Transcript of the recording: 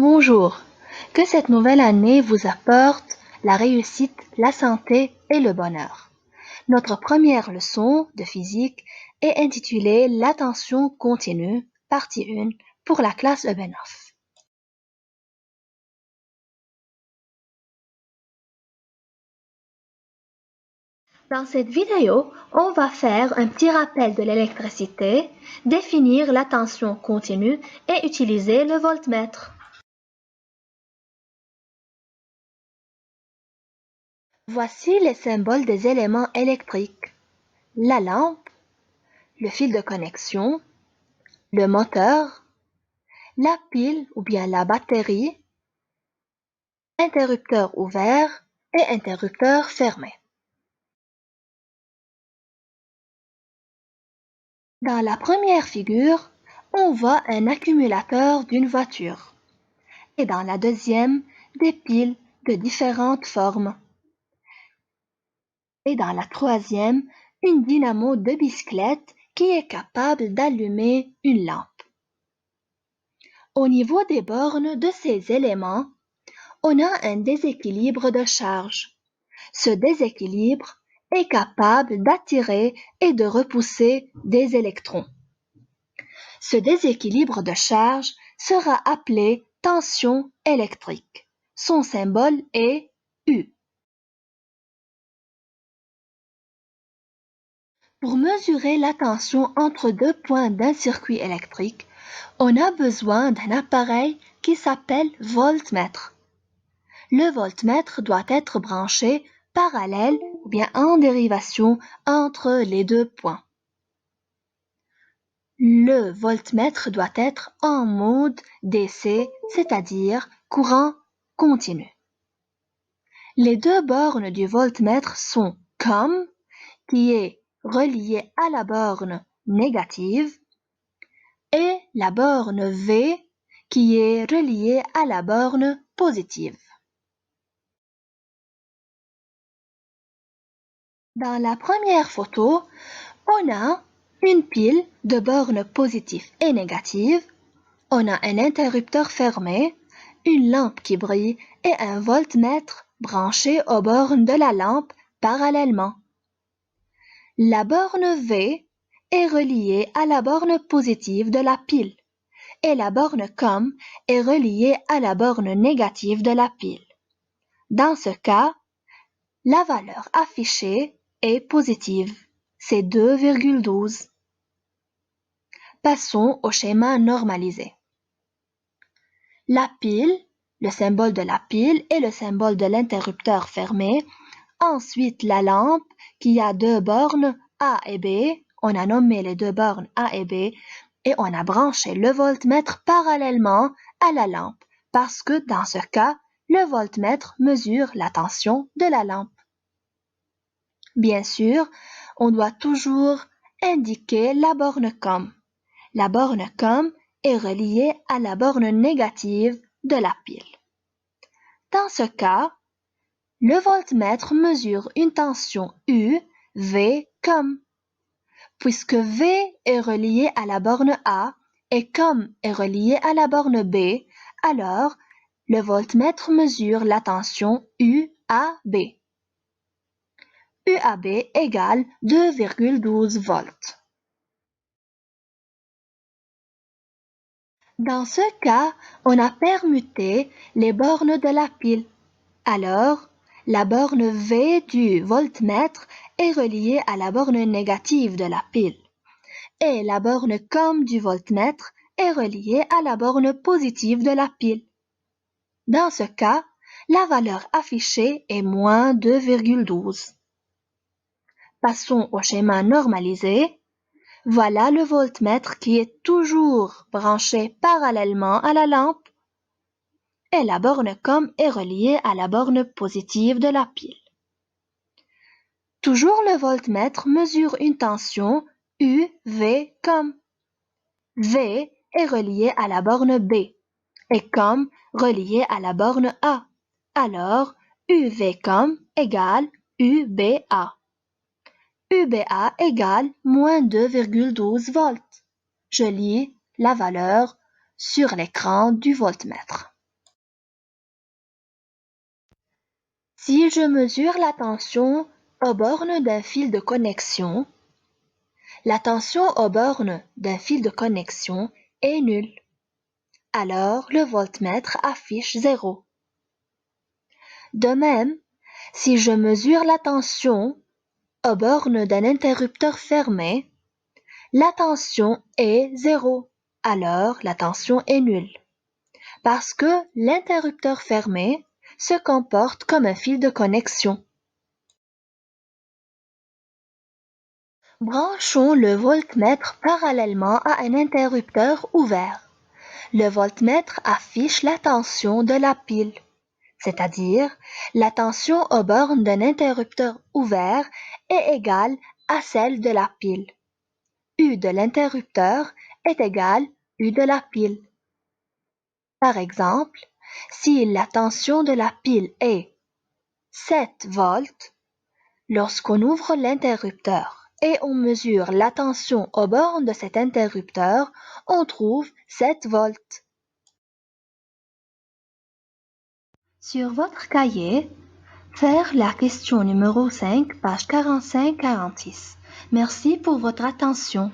Bonjour, que cette nouvelle année vous apporte la réussite, la santé et le bonheur. Notre première leçon de physique est intitulée L'attention continue, partie 1, pour la classe EB9. Dans cette vidéo, on va faire un petit rappel de l'électricité, définir la tension continue et utiliser le voltmètre. Voici les symboles des éléments électriques. La lampe, le fil de connexion, le moteur, la pile ou bien la batterie, interrupteur ouvert et interrupteur fermé. Dans la première figure, on voit un accumulateur d'une voiture et dans la deuxième, des piles de différentes formes. Et dans la troisième, une dynamo de bicyclette qui est capable d'allumer une lampe. Au niveau des bornes de ces éléments, on a un déséquilibre de charge. Ce déséquilibre est capable d'attirer et de repousser des électrons. Ce déséquilibre de charge sera appelé tension électrique. Son symbole est U. Pour mesurer la tension entre deux points d'un circuit électrique, on a besoin d'un appareil qui s'appelle voltmètre. Le voltmètre doit être branché parallèle ou bien en dérivation entre les deux points. Le voltmètre doit être en mode DC, c'est-à-dire courant continu. Les deux bornes du voltmètre sont COM, qui est reliée à la borne négative, et la borne V, qui est reliée à la borne positive. Dans la première photo, on a une pile de bornes positives et négatives, on a un interrupteur fermé, une lampe qui brille et un voltmètre branché aux bornes de la lampe parallèlement. La borne V est reliée à la borne positive de la pile et la borne COM est reliée à la borne négative de la pile. Dans ce cas, la valeur affichée est positive, c'est 2,12. Passons au schéma normalisé. La pile, le symbole de la pile et le symbole de l'interrupteur fermé. Ensuite, la lampe qui a deux bornes A et B. On a nommé les deux bornes A et B et on a branché le voltmètre parallèlement à la lampe parce que dans ce cas, le voltmètre mesure la tension de la lampe. Bien sûr, on doit toujours indiquer la borne COM. La borne COM est reliée à la borne négative de la pile. Dans ce cas, le voltmètre mesure une tension U, V, COM. Puisque V est relié à la borne A et COM est relié à la borne B, alors le voltmètre mesure la tension UAB. UAB égale 2,12 volts. Dans ce cas, on a permuté les bornes de la pile. Alors, la borne V du voltmètre est reliée à la borne négative de la pile et la borne COM du voltmètre est reliée à la borne positive de la pile. Dans ce cas, la valeur affichée est moins 2,12. Passons au schéma normalisé. Voilà le voltmètre qui est toujours branché parallèlement à la lampe et la borne COM est reliée à la borne positive de la pile. Toujours le voltmètre mesure une tension U, V, COM. V est relié à la borne B et COM relié à la borne A. Alors, UV-COM égale UBA. UBA égale moins 2,12 volts. Je lis la valeur sur l'écran du voltmètre. Si je mesure la tension aux bornes d'un fil de connexion, la tension aux bornes d'un fil de connexion est nulle. Alors le voltmètre affiche 0. De même, si je mesure la tension aux bornes d'un interrupteur fermé, la tension est 0. Alors la tension est nulle. Parce que l'interrupteur fermé se comporte comme un fil de connexion. Branchons le voltmètre parallèlement à un interrupteur ouvert. Le voltmètre affiche la tension de la pile, c'est-à-dire la tension aux bornes d'un interrupteur ouvert est égale à celle de la pile. U de l'interrupteur est égal U de la pile. Par exemple, si la tension de la pile est 7 volts, lorsqu'on ouvre l'interrupteur et on mesure la tension aux bornes de cet interrupteur, on trouve 7 volts. Sur votre cahier, faire la question numéro 5, page 45-46. Merci pour votre attention.